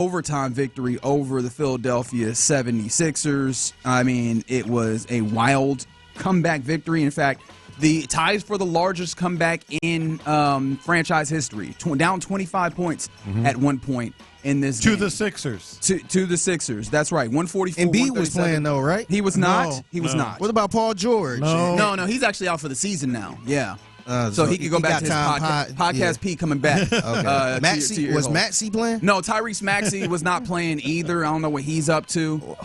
overtime victory over the Philadelphia 76ers. I mean, it was a wild comeback victory. In fact, the ties for the largest comeback in franchise history. Down 25 points at one point in this game. To the Sixers. To the Sixers. That's right. 144. Embiid was playing though, right? He was not. No, he was not. What about Paul George? No, he's actually out for the season now. Yeah. So he could go back to his podcast P coming back. Okay. Was Maxey playing? No, Tyrese Maxey was not playing either. I don't know what he's up to.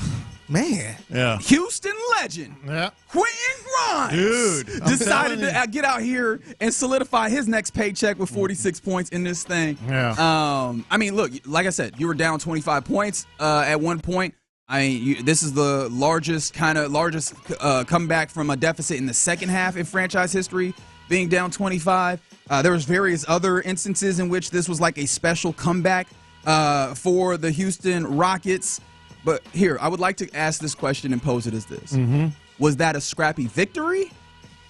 Man. Yeah. Houston legend. Yeah. Quentin Grimes. Dude. Decided to get out here and solidify his next paycheck with 46 points in this thing. Yeah. I mean, look, like I said, you were down 25 points at one point. I mean, this is the largest comeback from a deficit in the second half in franchise history, being down 25. There was various other instances in which this was like a special comeback for the Houston Rockets. But here, I would like to ask this question and pose it as this. Was that a scrappy victory,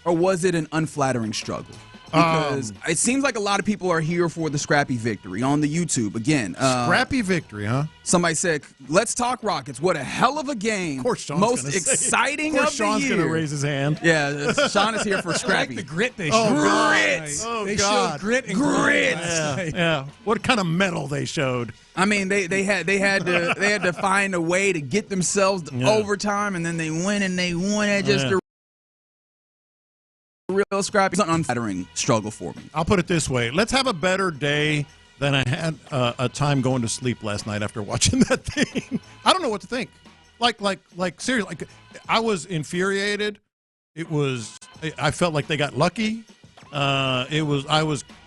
or was it an unflattering struggle? Because it seems like a lot of people are here for the scrappy victory on the YouTube. Again, Scrappy victory, huh? Somebody said, let's talk Rockets. What a hell of a game. Of course, Sean's most exciting of the year. Sean's going to raise his hand. Yeah, Sean is here for scrappy. I like the grit they showed. Grit. Oh, they God. showed grit and Grit. Yeah. What kind of metal they showed. I mean, they had to find a way to get themselves to overtime, and then they win it just a real scrappy. It's an unflattering struggle for me. I'll put it this way. Let's have a better day than I had a time going to sleep last night after watching that thing. I don't know what to think. Like seriously, I was infuriated. I felt like they got lucky. I was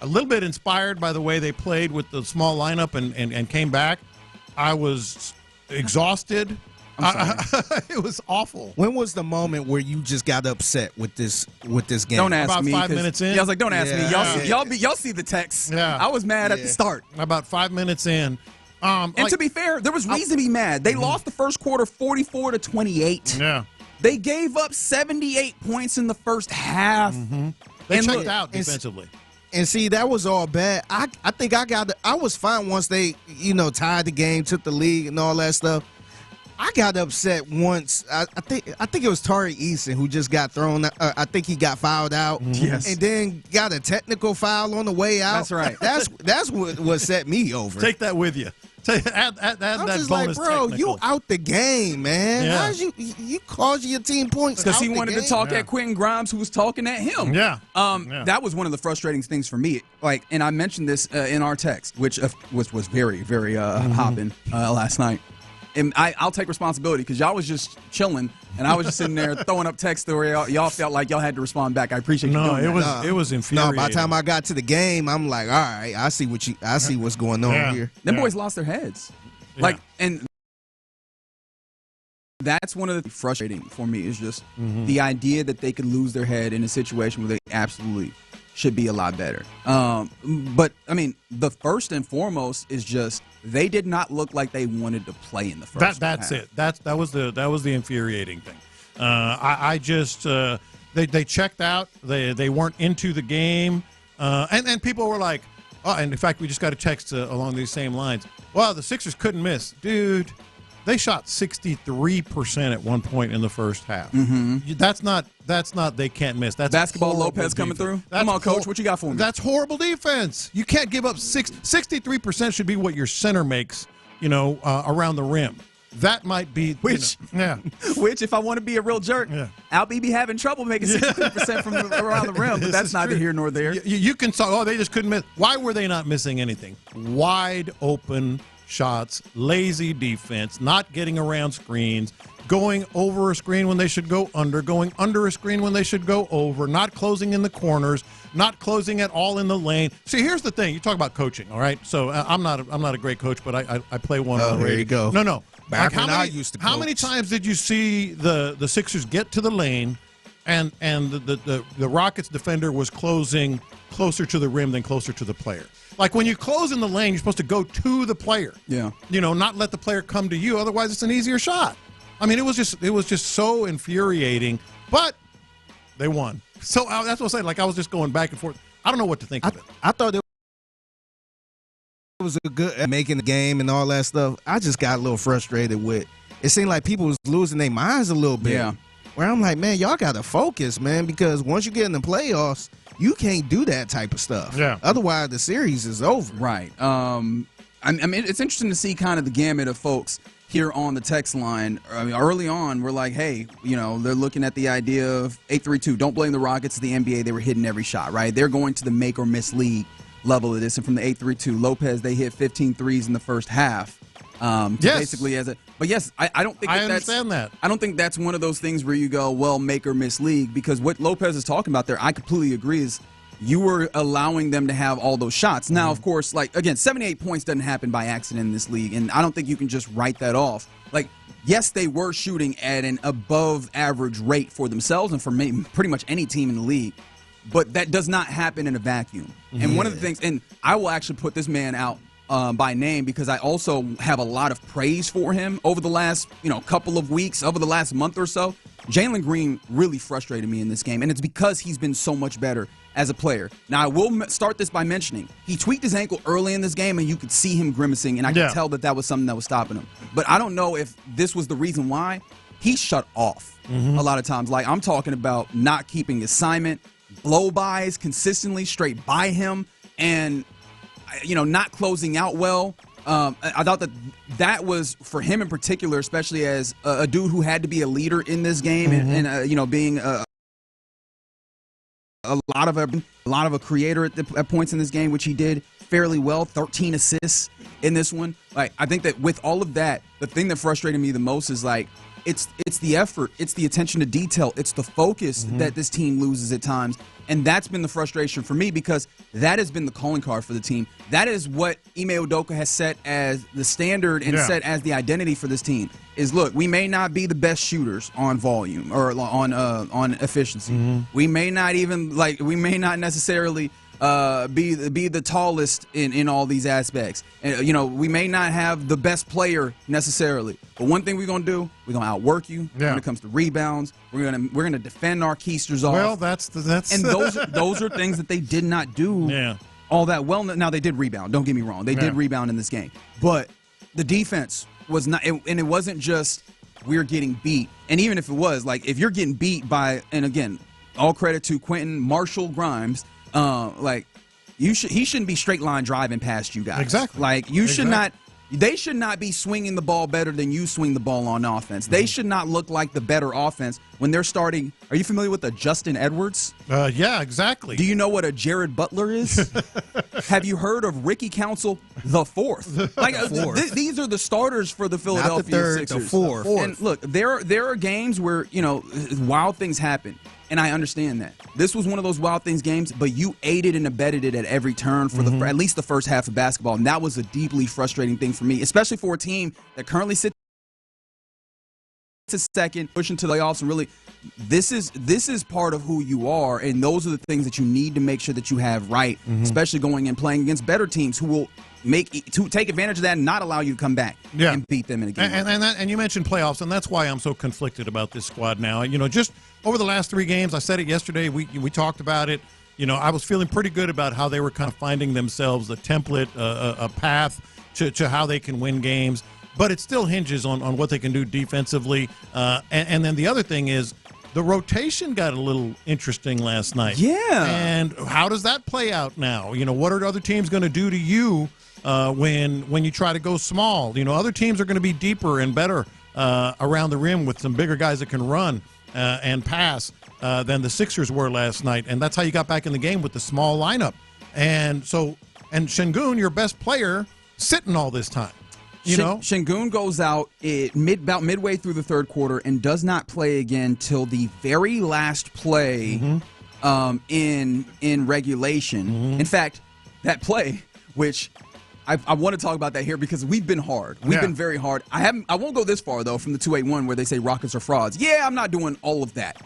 a little bit inspired by the way they played with the small lineup and came back. I was exhausted. It was awful. When was the moment where you just got upset with this game? Don't ask About me. 5 minutes in. Yeah, I was like, don't ask me. Y'all see the text. Yeah. I was mad at the start. About 5 minutes in. And to be fair, there was reason to be mad. They lost the first quarter 44-28. Yeah. They gave up 78 points in the first half. They checked out defensively. And see, that was all bad. I think I was fine once they, tied the game, took the lead and all that stuff. I got upset once. I think it was Tari Eason who just got thrown. I think he got fouled out. Yes. And then got a technical foul on the way out. That's right. That's what set me over. Take that with you. Add I'm that just bonus like, bro, technical. you out the game, man. Yeah. How's you caused your team points Because out he the wanted game? to talk at Quentin Grimes, who was talking at him. Yeah. That was one of the frustrating things for me. And I mentioned this in our text, which was very, very hopping last night. And I'll take responsibility because y'all was just chilling, and I was just sitting there throwing up text where y'all felt like y'all had to respond back. I appreciate you doing that. It was infuriating. No, by the time I got to the game, I'm like, all right, I see what's going on here. Them boys lost their heads. And that's one of the frustrating for me is just the idea that they could lose their head in a situation where they absolutely should be a lot better. But I mean, the first and foremost is just they did not look like they wanted to play in the first. That's half. it. That was the infuriating thing. I just they checked out. They weren't into the game, and people were like, oh, and in fact, we just got a text along these same lines. Well, the Sixers couldn't miss, dude. They shot 63% at one point in the first half. That's not they can't miss. That's Basketball horrible Lopez coming defense. through. Come on, Coach, what you got for me? That's horrible defense. You can't give up 63% should be what your center makes, around the rim. That might be Which, if I want to be a real jerk, I'll be having trouble making 63% from around the rim, but that's neither here nor there. You can say, they just couldn't miss. Why were they not missing anything? Wide open shots, lazy defense, not getting around screens, going over a screen when they should go under, going under a screen when they should go over, not closing in the corners, not closing at all in the lane. See, here's the thing. You talk about coaching, all right? So I'm not a great coach, but I play one. Oh, there you go. No. Back when I used to coach. How many times did you see the Sixers get to the lane and the Rockets defender was closing closer to the rim than closer to the player? Like when you close in the lane, you're supposed to go to the player. Yeah. Not let the player come to you. Otherwise, it's an easier shot. I mean, it was just so infuriating. But they won. So that's what I'm saying. Like I was just going back and forth. I don't know what to think of it. I thought it was a good at making the game and all that stuff. I just got a little frustrated with. It seemed like people was losing their minds a little bit. Yeah. Where I'm like, man, y'all got to focus, man, because once you get in the playoffs, you can't do that type of stuff. Yeah. Otherwise, the series is over. Right. I mean, it's interesting to see kind of the gamut of folks here on the text line. I mean, early on, we're like, hey, they're looking at the idea of 8-3-2. Don't blame the Rockets. The NBA, they were hitting every shot, right? They're going to the make or miss league level of this. And from the 8-3-2, Lopez, they hit 15 threes in the first half. Yes. Basically but yes, I don't think I understand that. I don't think that's one of those things where you go, well, make or miss league, because what Lopez is talking about there, I completely agree, is you were allowing them to have all those shots. Now, of course, like, again, 78 points doesn't happen by accident in this league, and I don't think you can just write that off. Like, yes, they were shooting at an above average rate for themselves and for pretty much any team in the league, but that does not happen in a vacuum. And one of the things, and I will actually put this man out by name, because I also have a lot of praise for him over the last couple of weeks, over the last month or so. Jaylen Green really frustrated me in this game, and it's because he's been so much better as a player. Now, I will start this by mentioning he tweaked his ankle early in this game, and you could see him grimacing, and I could tell that was something that was stopping him. But I don't know if this was the reason why. He shut off a lot of times. Like, I'm talking about not keeping assignment, blow-bys consistently straight by him, and not closing out well. I thought that was, for him in particular, especially as a dude who had to be a leader in this game, and being a lot of a creator at points in this game, which he did fairly well. 13 assists in this one. Like, I think that with all of that, the thing that frustrated me the most is, like, it's the effort, it's the attention to detail, it's the focus that this team loses at times. And that's been the frustration for me, because that has been the calling card for the team. That is what Ime Udoka has set as the standard and set as the identity for this team. Is, look, we may not be the best shooters on volume or on efficiency. We may not even we may not necessarily be the tallest in all these aspects. And, we may not have the best player necessarily. But one thing we're gonna do, we're gonna outwork you when it comes to rebounds. We're gonna defend our keisters off. Well, that's and those are things that they did not do all that well. Now, they did rebound. Don't get me wrong. They did rebound in this game, but the defense was not. And it wasn't just we're getting beat. And even if it was, like, if you're getting beat by, and again, all credit to Quentin Marshall Grimes. He shouldn't be straight line driving past you guys. Exactly. Like, you should not. They should not be swinging the ball better than you swing the ball on offense. They should not look like the better offense when they're starting. Are you familiar with a Justin Edwards? Yeah, exactly. Do you know what a Jared Butler is? Have you heard of Ricky Council the fourth? Like, these are the starters for the Philadelphia Not the third, Sixers. the fourth. And look, there are games where wild things happen. And I understand that. This was one of those wild things games, but you aided and abetted it at every turn for at least the first half of basketball. And that was a deeply frustrating thing for me, especially for a team that currently sits a second, pushing to the playoffs, and really, this is part of who you are, and those are the things that you need to make sure that you have right, especially going and playing against better teams who will take advantage of that and not allow you to come back and beat them in a game. And you mentioned playoffs, and that's why I'm so conflicted about this squad now. Just over the last 3 games, I said it yesterday, we talked about it. I was feeling pretty good about how they were kind of finding themselves a template, a path to how they can win games. But it still hinges on what they can do defensively. And then the other thing is the rotation got a little interesting last night. Yeah. And how does that play out now? What are other teams going to do to you when you try to go small? Other teams are going to be deeper and better around the rim with some bigger guys that can run and pass than the Sixers were last night. And that's how you got back in the game with the small lineup. And Şengün, your best player, sitting all this time. Şengün goes out about midway through the third quarter and does not play again till the very last play in regulation. In fact, that play, which I want to talk about that here because we've been hard. We've been very hard. I won't go this far, though, from the 281 where they say Rockets are frauds. Yeah, I'm not doing all of that.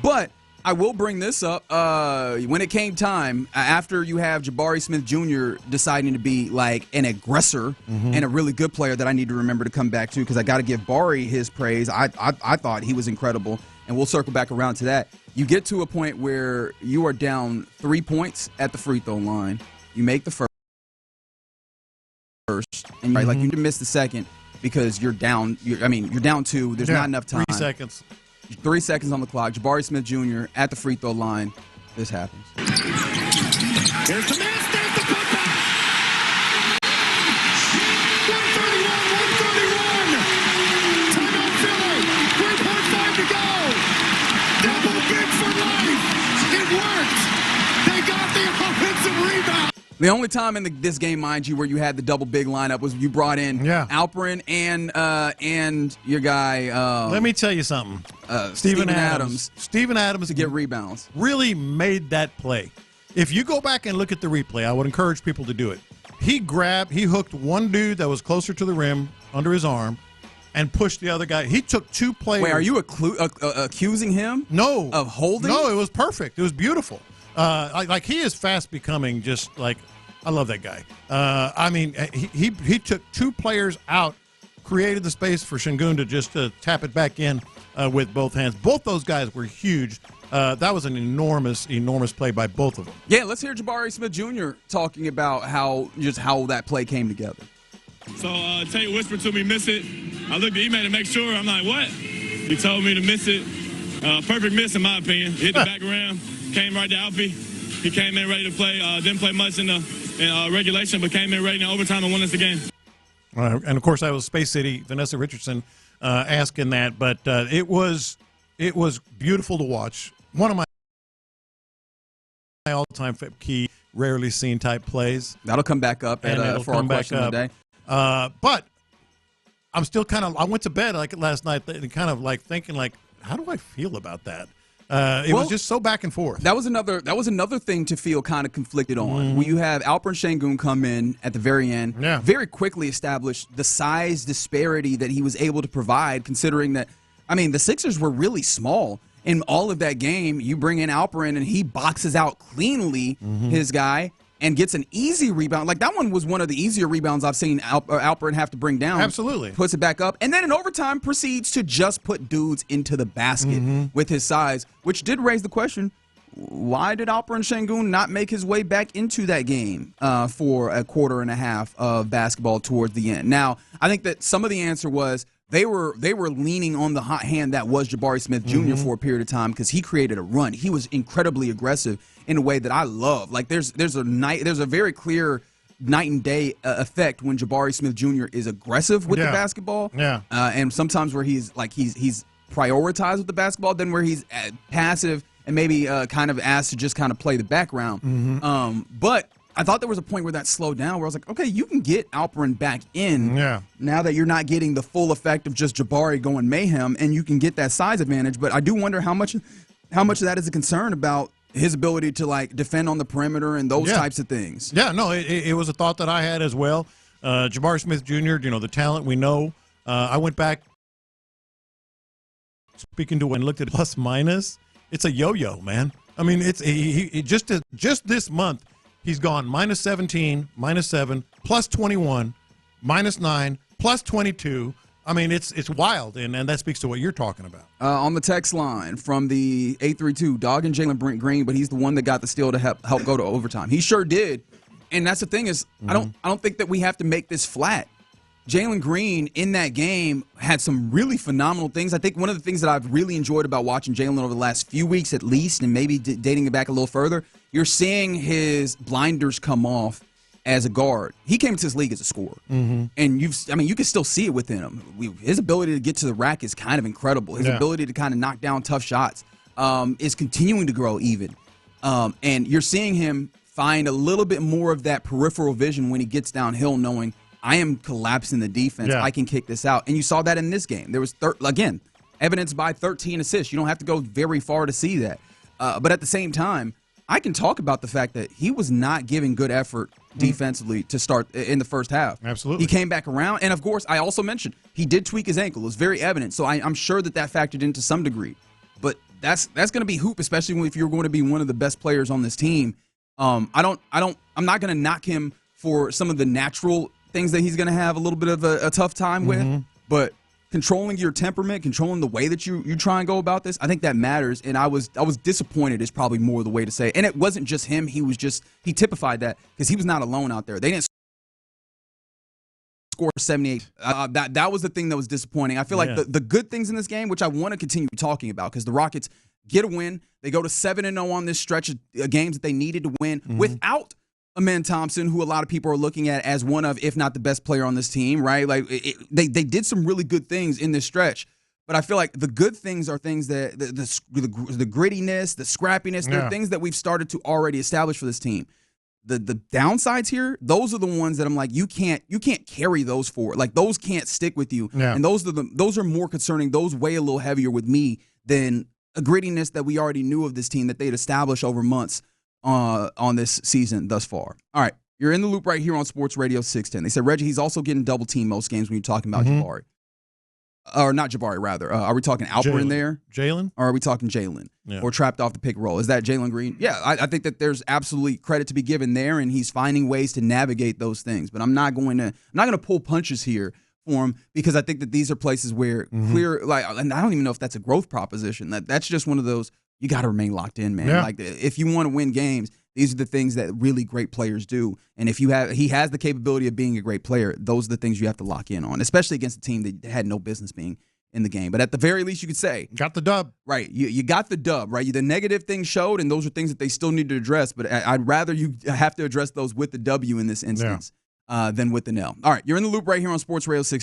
But I will bring this up. When it came time, after you have Jabari Smith Jr. deciding to be like an aggressor and a really good player that I need to remember to come back to, because I got to give Bari his praise. I thought he was incredible, and we'll circle back around to that. You get to a point where you are down 3 points at the free throw line. You make the first. first, and like you missed the second because you're down. You're down 2. There's not enough time. 3 seconds. 3 seconds on the clock. Jabari Smith Jr. at the free throw line. This happens. Here's the miss. There's the putback. 131. Timeout Philly. 3.5 to go. Double big for life. It worked. They got the offensive rebound. The only time in this game, mind you, where you had the double big lineup was you brought in Alperin and your guy. Let me tell you something. Steven Adams. Steven Adams to get rebounds. Really made that play. If you go back and look at the replay, I would encourage people to do it. He hooked one dude that was closer to the rim under his arm and pushed the other guy. He took 2 players. Wait, are you accusing him? No. Of holding? No, it was perfect. It was beautiful. Like he is fast becoming just like, I love that guy. I mean, he took 2 players out, created the space for Şengün to just tap it back in with both hands. Both those guys were huge. That was an enormous play by both of them. Yeah, let's hear Jabari Smith Jr. talking about how that play came together. So Tate whispered to me, miss it. I looked at E-Man to make sure. I'm like, what? He told me to miss it. Perfect miss in my opinion. Hit the back rim, came right to Alfie. He came in ready to play. Didn't play much in regulation, but came in ready in overtime and won us the game. And of course, that was Space City, Vanessa Richardson asking that. But it was beautiful to watch. One of my all-time key, rarely seen type plays. That'll come back up for our question of the day. But I'm still I went to bed last night and kind of thinking how do I feel about that? It was just so back and forth. That was another thing to feel kind of conflicted on. When you have Alperin Şengün come in at the very end, very quickly establish the size disparity that he was able to provide, considering that, the Sixers were really small. In all of that game, you bring in Alperin and he boxes out cleanly his guy and gets an easy rebound. Like, that one was one of the easier rebounds I've seen Alperin have to bring down. Absolutely. Puts it back up. And then in overtime proceeds to just put dudes into the basket with his size, which did raise the question, why did Alperin Şengün not make his way back into that game for a quarter and a half of basketball towards the end? Now, I think that some of the answer was they were leaning on the hot hand that was Jabari Smith Jr. for a period of time because he created a run. He was incredibly aggressive in a way that I love. Like, there's a very clear night and day effect when Jabari Smith Jr. is aggressive with the basketball. Yeah. And sometimes where he's prioritized with the basketball, then where he's passive and maybe kind of asked to just kind of play the background. But I thought there was a point where that slowed down, where I was like, okay, you can get Alperin back in now that you're not getting the full effect of just Jabari going mayhem, and you can get that size advantage. But I do wonder how much of that is a concern about his ability to defend on the perimeter and those types of things. Yeah, no, it was a thought that I had as well. Jabari Smith Jr., the talent we know. I went back speaking to and looked at plus minus. It's a yo-yo, man. It's just this month. He's gone minus 17, minus 7, plus 21, minus 9, plus 22. It's wild, and that speaks to what you're talking about. On the text line from the 832, dogging Jaylen Green, but he's the one that got the steal to help go to overtime. He sure did, and that's the thing is, I don't think that we have to make this flat. Jaylen Green in that game had some really phenomenal things. I think one of the things that I've really enjoyed about watching Jaylen over the last few weeks at least, and maybe dating it back a little further, you're seeing his blinders come off as a guard. He came into this league as a scorer. And you can still see it within him. His ability to get to the rack is kind of incredible. His ability to kind of knock down tough shots is continuing to grow even. And you're seeing him find a little bit more of that peripheral vision when he gets downhill, knowing I am collapsing the defense. I can kick this out. And you saw that in this game. There was, again, evidenced by 13 assists. You don't have to go very far to see that. But at the same time, I can talk about the fact that he was not giving good effort defensively to start in the first half. Absolutely. He came back around. And, of course, I also mentioned he did tweak his ankle. It was very evident. So I'm sure that factored into some degree. But that's going to be hoop, especially if you're going to be one of the best players on this team. I'm not going to knock him for some of the natural things that he's going to have a little bit of a tough time with, but controlling your temperament, controlling the way that you try and go about this, I think that matters. And I was disappointed is probably more the way to say it. And it wasn't just him. He typified that because he was not alone out there. They didn't score 78. That was the thing that was disappointing. I feel like the good things in this game, which I want to continue talking about, because the Rockets get a win. They go to 7-0 on this stretch of games that they needed to win without Amen Thompson, who a lot of people are looking at as one of, if not the best player on this team, right? Like they did some really good things in this stretch. But I feel like the good things are things that the grittiness, the scrappiness, they're things that we've started to already establish for this team. The downsides here, those are the ones that I'm like, you can't carry those forward. Like those can't stick with you. Yeah. And those are more concerning. Those weigh a little heavier with me than a grittiness that we already knew of this team that they'd established over months on this season thus far. All right, you're in the loop right here on Sports Radio 610. They said, Reggie, he's also getting double team most games when you're talking about Jabari. Or not Jabari, rather. Are we talking Alper in there? Jaylen? Or are we talking Jaylen? Yeah. Or trapped off the pick and roll? Is that Jaylen Green? Yeah, I think that there's absolutely credit to be given there, and he's finding ways to navigate those things. But I'm not going to pull punches here for him, because I think that these are places where clear, like, and I don't even know if that's a growth proposition. That's just one of those, you got to remain locked in, man. Yeah. Like, if you want to win games, these are the things that really great players do. And if he has the capability of being a great player, those are the things you have to lock in on, especially against a team that had no business being in the game. But at the very least, you could say, got the dub. Right. You got the dub, right? The negative things showed, and those are things that they still need to address. But I'd rather you have to address those with the W in this instance than with the L. All right, you're in the loop right here on Sports Radio 6.